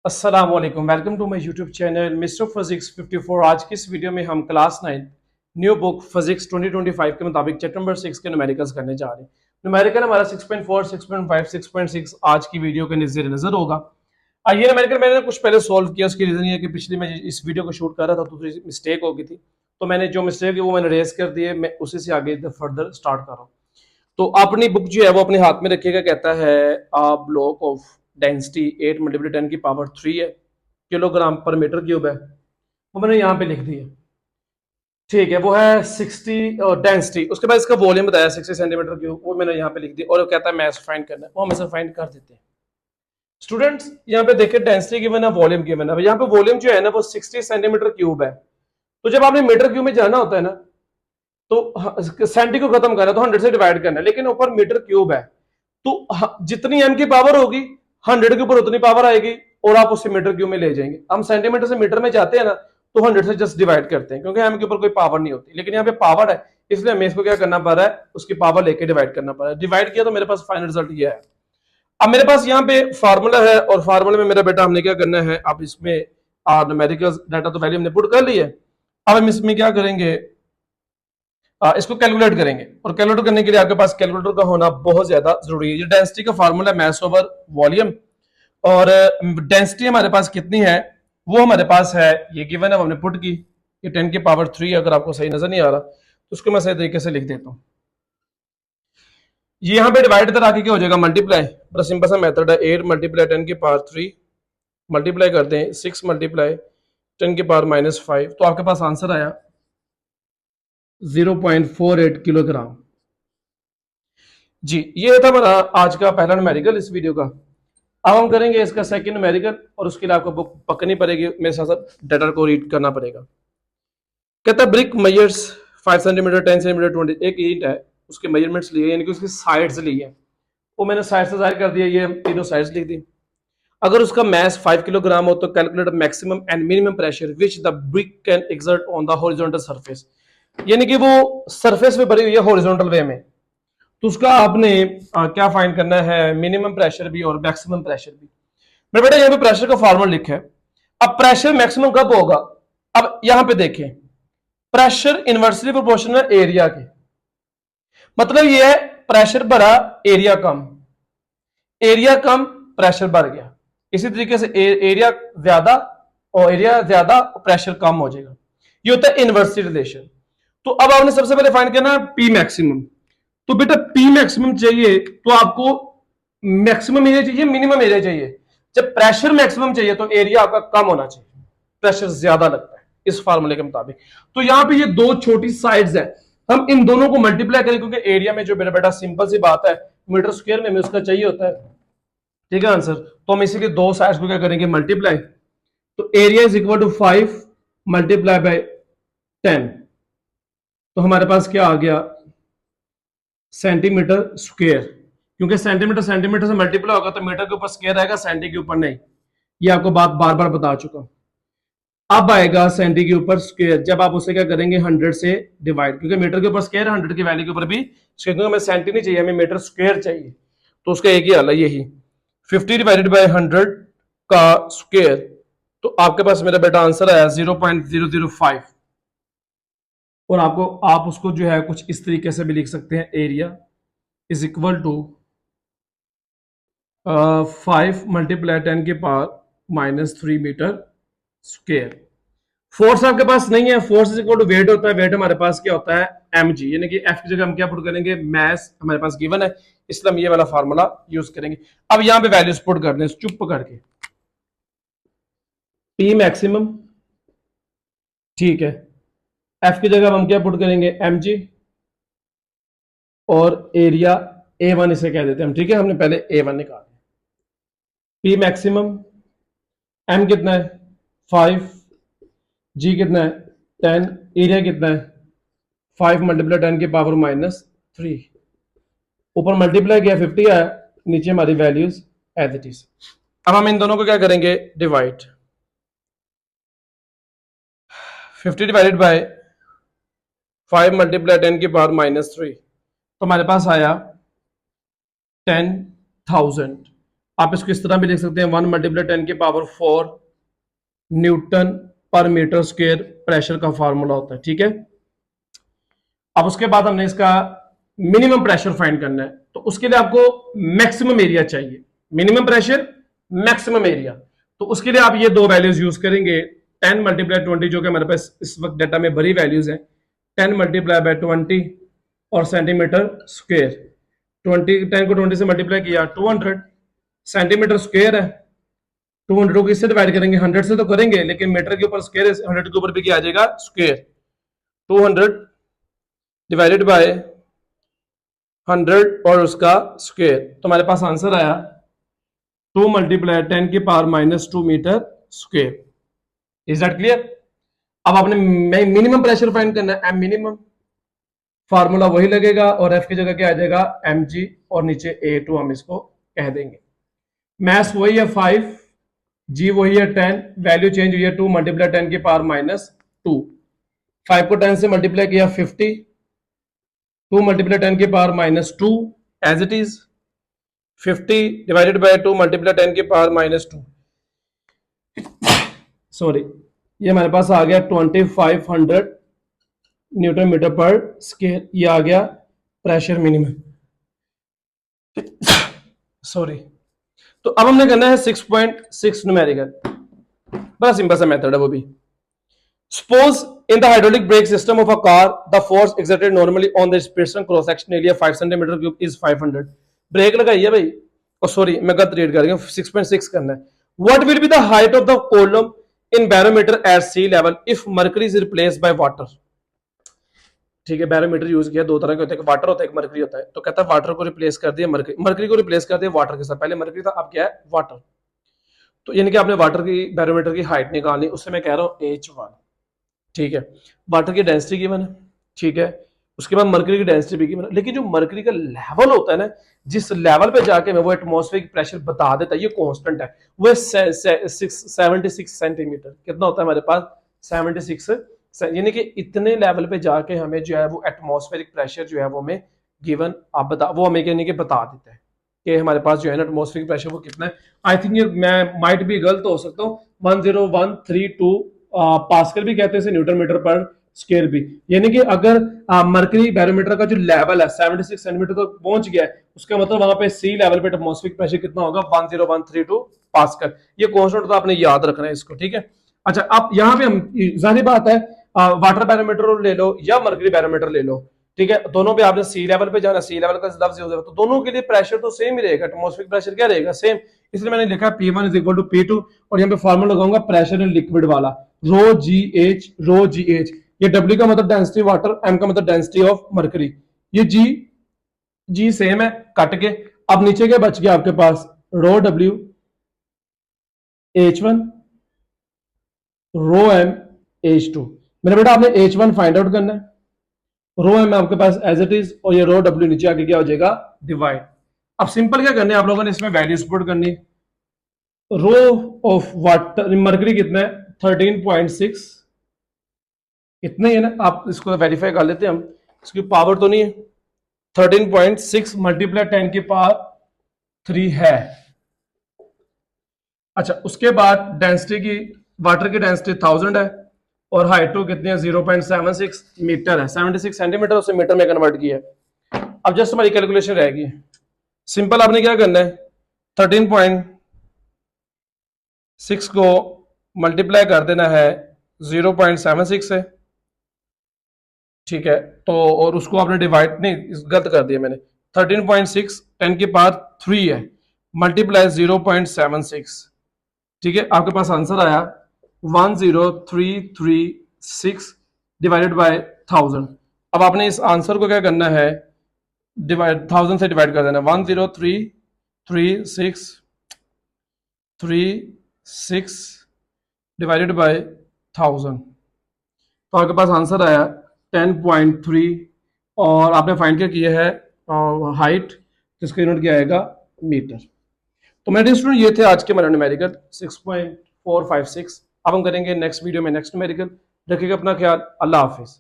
अस्सलाम वालेकुम, welcome to my YouTube channel mister physics 54। आज की इस वीडियो में हम क्लास 9 न्यू बुक फिजिक्स 2025 के मुताबिक चैप्टर नंबर 6 के न्यूमेरिकल्स करने जा रहे हैं। न्यूमेरिकल हमारा 6.4, 6.5, 6.6 आज की वीडियो के नज़र नज़र होगा। ये न्यूमेरिकल मैंने कुछ पहले सॉल्व किया, उसकी रीज़न ये है कि पिछली मैं इस वीडियो को शूट कर रहा था तो मिस्टेक हो गई थी, तो मैंने जो मिस्टेक है वो मैंने रेज कर दी है। मैं उसी से आगे फर्दर स्टार्ट कर रहा हूँ। तो अपनी बुक जो है वो अपने हाथ में रखिएगा। कहता है ब्लॉक ऑफ डेंसिटी 8 × 10⁻³ है, किलोग्राम पर मीटर क्यूब है। वो मैंने यहाँ पे लिख दिया, ठीक है। वो है 60 डेंसिटी। उसके बाद इसका वॉल्यूम बताया 60 सेंटीमीटर क्यूब, वो मैंने यहाँ पे लिख दिया। और वो कहता है मैस फाइंड करना है, वो हम ऐसा फाइंड कर देते हैं। स्टूडेंट्स यहाँ पे देखिए डेंसिटी गिवन है, वॉल्यूम गिवन है। यहाँ पे वॉल्यूम जो है ना वो 60 सेंटीमीटर क्यूब है। तो जब आपने मीटर क्यूब में जाना होता है ना, तो सेंटी को खत्म करना है तो 100 से डिवाइड करना है, लेकिन ऊपर मीटर क्यूब है तो जितनी एम की पावर होगी 100 के ऊपर उतनी पावर आएगी और आप उसे मीटर क्यूब में ले जाएंगे। हम सेंटीमीटर से मीटर में जाते हैं ना तो 100 से जस्ट डिवाइड करते हैं, क्योंकि एम के ऊपर कोई पावर नहीं होती, लेकिन यहाँ पे पावर है, इसलिए हमें इसको क्या करना पड़ रहा है, उसकी पावर लेके डिवाइड करना पड़ रहा है। डिवाइड किया तो मेरे पास फाइनल रिजल्ट ये है। अब मेरे पास यहाँ पे फार्मूला है और फार्मूले में मेरा बेटा हमने क्या करना है, अब इसमें न्यूमेरिकल डाटा तो वैल्यू हमने पुट कर ली है। अब हम इसमें क्या करेंगे, इसको कैलकुलेट करेंगे। और कैलकुलेट करने के लिए आपके पास कैलकुलेटर का होना बहुत ज्यादा जरूरी है। ये डेंसिटी का फार्मूला है मैस ओवर वॉल्यूम, और डेंसिटी हमारे पास कितनी है वो हमारे पास है, ये गिवन है, हमने पुट की। ये 10⁻³ अगर आपको सही नजर नहीं आ रहा तो उसको मैं सही तरीके से लिख देता हूँ। ये यहाँ पे डिवाइड इधर आके क्या हो जाएगा, मल्टीप्लाई। बड़ा सिंपल सा मेथड है, 8 × 10⁻³ मल्टीप्लाई करते हैं 6 × 10⁻⁻5, तो आपके पास आंसर आया 0.48 किलोग्राम। जी, ये था हमारा आज का पहला न्यूमेरिकल इस वीडियो का। अब हम करेंगे इसका सेकंड न्यूमेरिकल, और उसके लिए आपको बुक पकड़नी पड़ेगी, मेरे साथ साथ डाटा को रीड करना पड़ेगा। कहता है ब्रिक मेजर्स 5 सेंटीमीटर, 10 सेंटीमीटर, 20। एक ईंट है, उसके मेजरमेंट्स लिए यानी कि उसकी साइड्स ली है, वो मैंने साइड से जाहिर कर दिया, ये तीनों साइड्स लिख दी। अगर उसका मास 5 किलोग्राम हो तो calculate maximum and minimum pressure which the brick can exert on the horizontal surface. यानी कि वो सरफेस पे भरी हुई है हॉरिजॉन्टल वे में, तो उसका आपने क्या फाइंड करना है, मिनिमम प्रेशर भी और मैक्सिमम प्रेशर भी। मेरे बेटा यहाँ पे प्रेशर का फॉर्मूला लिखा है। अब प्रेशर मैक्सिमम कब होगा, अब यहां पे देखें, प्रेशर इनवर्सली प्रोपोर्शनल एरिया के, मतलब ये है प्रेशर बढ़ा एरिया कम, एरिया कम प्रेशर बढ़ गया। इसी तरीके से एरिया ज्यादा और एरिया ज्यादा प्रेशर कम हो जाएगा। ये होता है इनवर्सली रिलेशन। तो अब आपने सबसे पहले फाइंड करना है पी मैक्सिमम। तो बेटा पी मैक्सिमम चाहिए तो आपको मैक्सिमम एरिया चाहिए, मिनिमम एरिया चाहिए। जब प्रेशर मैक्सिमम चाहिए तो एरिया आपका कम होना चाहिए, प्रेशर ज्यादा लगता है इस फार्मूले के मुताबिक। तो यहां पे ये दो छोटी साइड्स हैं, हम इन दोनों को मल्टीप्लाई करें, क्योंकि एरिया में जो मेरा बेटा सिंपल सी बात है, मीटर स्क्वायर में हमें उसका चाहिए होता है, ठीक है आंसर। तो हम इसी के दो साइड्स को क्या करेंगे, मल्टीप्लाई। तो area is equal to 5 multiply by 10, तो हमारे पास क्या आ गया, सेंटीमीटर स्क्वायर। क्योंकि सेंटीमीटर सेंटीमीटर से मल्टीप्लाई होगा तो मीटर के ऊपर स्क्वायर आएगा, सेंटी के ऊपर नहीं। ये आपको बात बार बार बता चुका हूं। अब आएगा सेंटी के ऊपर स्क्वायर, जब आप उसे क्या करेंगे 100 से डिवाइड, क्योंकि मीटर के ऊपर स्क्वायर, 100 की वैल्यू के ऊपर भी स्क्वायर, क्योंकि हमें सेंटी नहीं चाहिए, हमें मीटर स्क्वायर चाहिए। तो उसका एक ही हल है, यही 50 डिवाइडेड बाय 100 का स्क्वायर। तो आपके पास मेरा बेटा आंसर आया 0.005। और आपको आप उसको जो है कुछ इस तरीके से भी लिख सकते हैं, area is equal to 5 × 10⁻³ metre square. Force आपके पास नहीं है, force is equal to weight होता है, वेट हमारे पास क्या होता है mg, यानी कि f की जगह हम क्या पुट करेंगे, मैस हमारे पास गिवन है, इसलिए हम ये वाला फार्मूला यूज करेंगे। अब यहां पे वैल्यूज पुट कर दें चुप करके, p मैक्सिमम, ठीक है, f की जगह हम क्या पुट करेंगे mg, और एरिया a1 इसे कह देते हैं हम, ठीक है, हमने पहले a1 निकाला। p मैक्सिमम, m कितना है 5, g कितना है 10, एरिया कितना है 5 × 10⁻³ ऊपर मल्टीप्लाई किया 50 आया, नीचे हमारी वैल्यूज एज इट इज। अब हम इन दोनों को क्या करेंगे, डिवाइड। 50 डिवाइडेड बाय 5 × 10⁻³ तो हमारे पास आया 10,000। आप इसको इस तरह भी लिख सकते हैं 1 मल्टीप्लाई 10⁴ न्यूटन पर मीटर स्क्वायर प्रेशर का फॉर्मूला होता है, ठीक है। अब उसके बाद हमने इसका मिनिमम प्रेशर फाइंड करना है, तो उसके लिए आपको मैक्सिमम एरिया चाहिए, मिनिमम प्रेशर मैक्सिमम एरिया। तो उसके लिए आप ये दो वैल्यूज यूज करेंगे, 10 मल्टीप्लाई 20 जो कि हमारे पास इस वक्त डाटा में बड़ी वैल्यूज है, 10 मल्टीप्लाई बाय 20 और सेंटीमीटर स्क्वायर। 10 को 20 से मल्टीप्लाई किया 200 सेंटीमीटर स्क्वायर है। 200 को इससे डिवाइड करेंगे, 100 से तो करेंगे लेकिन मीटर के ऊपर स्क्वायर है, 100 के ऊपर भी क्या आ जाएगा स्क्वायर। 200 डिवाइडेड बाय 100 और उसका स्क्वायर, तो हमारे पास आंसर आया 2 multiply 10⁻⁻2 metre square. Is that clear? अब आपने मिनिमम प्रेशर फाइंड करना है, एम मिनिमम, फार्मूला वही लगेगा और एफ की जगह क्या आ जाएगा mg और नीचे A2 हम इसको कह देंगे। मैथ वही है 5, जी वही है 10, वैल्यू चेंज हुई है 2 मल्टीप्लाई 10⁻⁻2। 5 को 10 से मल्टीप्लाई किया 50, 2 multiply 10⁻⁻2 as it is, 50 divided by 2 multiply 10⁻⁻2, sorry ये हमारे पास आ गया 2500 न्यूटन मीटर पर स्क्वायर। ये आ गया प्रेशर मिनिमम, सॉरी। तो अब हमने करना है 6.6 न्यूमेरिकल, बड़ा सिंपल सा मेथड है वो भी। Suppose in the hydraulic brake system of a car the force exerted normally on the piston cross section area 5 centimetre cube is 500। Brake लगाई है भाई, और सॉरी मैं गलत रीड कर रही हूं, 6.6 करना है। What will be the height of the column in barometer at sea level if mercury is replaced by water. ठीक है, बैरोमीटर यूज किया, दो तरह के होते हैं, वाटर होता है, एक मर्करी होता है। तो कहता है वाटर को रिप्लेस कर दिया मर्करी, मर्करी को रिप्लेस कर दिया वाटर के साथ। पहले मर्करी था, अब क्या है वाटर। तो यानी कि आपने वाटर की बैरोमीटर की हाइट निकालनी, उससे मैं कह रहा हूं H1, ठीक है। वाटर की डेंसिटी गिवन है, ठीक है। उसके बाद मर्करी की डेंसिटी भी गिवन है, लेकिन जो मर्करी का लेवल होता है ना, जिस लेवल पे जाके मैं वो एटमॉस्फेरिक प्रेशर बता देता है, ये कांस्टेंट है, वो 76 सेंटीमीटर। कितना होता है हमारे पास 76, यानी कि इतने लेवल पे जाके हमें जो है वो एटमॉस्फेरिक प्रेशर जो है वो हमें गिवन, आप बता, वो हमें यानी कि बता देता है कि हमारे पास जो है ना एटमॉस्फेरिक प्रेशर वो कितना है। आई थिंक ये मैं माइट भी गलत हो सकता हूँ, 10132 पास्कल भी कहते हैं इसे, न्यूटन मीटर पर स्क्वायर भी। यानी कि अगर मर्करी बैरोमीटर का जो लेवल है 76 सेंटीमीटर तक पहुंच गया है, उसका मतलब वहां पे सी लेवल पे एटमॉस्फेरिक प्रेशर कितना होगा 10132 पास्कल। ये कांस्टेंट तो आपने याद रखना है इसको, ठीक है। अच्छा, अब यहाँ पे हम जाहिर बात है वाटर बैरोमीटर ले लो या मर्करी बैरोमीटर ले लो, ठीक है, दोनों पे आपने सी लेवल पे जाना, सी लेवल का लफ्ज यूज है, तो दोनों के लिए प्रेशर तो सेम ही रहेगा, एटमॉस्फेरिक प्रेशर क्या रहेगा सेम। इसलिए मैंने लिखा P1 is equal to P2 और यहाँ पे फॉर्मूला लगाऊंगा प्रेशर इन लिक्विड वाला, रो जी एच। ये W का मतलब डेंसिटी वाटर, M का मतलब डेंसिटी ऑफ मर्करी। ये जी सेम है कट के। अब नीचे क्या बच गया आपके पास, रो W H1 रो M H2। मेरे बेटा आपने H1 फाइंड आउट करना है, रो M आपके पास एज इट इज, और ये रो W नीचे आके क्या हो जाएगा डिवाइड। अब सिंपल क्या करने है आप लोगों ने, इसमें वैल्यूज पुट करनी। रो ऑफ वाटर मर्करी कितना है 13.6, इतना ही है ना, आप इसको वेरीफाई कर लेते हैं हम, इसकी पावर तो नहीं है, 13.6 मल्टीप्लाई 10⁻³ है। अच्छा, उसके बाद डेंसिटी की, वाटर की डेंसिटी 1000 है और हाइट टू कितनी है 0.76 मीटर है, 76 सेंटीमीटर उसे मीटर में कन्वर्ट किया है। अब जस्ट हमारी कैलकुलेशन रहेगी, सिंपल आपने क्या करना है 13.6 को मल्टीप्लाई कर देना है 0.76 से, ठीक है। तो और उसको आपने डिवाइड, नहीं गलत कर दिया मैंने, 13.6 10⁻³ है मल्टीप्लाई 0.76, ठीक है। आपके पास आंसर आया 10336 डिवाइडेड बाय 1000। अब आपने इस आंसर को क्या करना है, डिवाइड 1000 से डिवाइड कर देना, 10336 डिवाइडेड बाय 1000, तो आपके पास आंसर आया 10.3 और आपने फाइंड क्या किया है हाइट, जिसका यूनिट क्या आएगा मीटर। तो मेरे स्टूडेंट ये थे आज के हमारे न्यूमेरिकल 6.456। अब हम करेंगे नेक्स्ट वीडियो में नेक्स्ट न्यूमेरिकल। रखिएगा अपना ख्याल, अल्लाह हाफिज।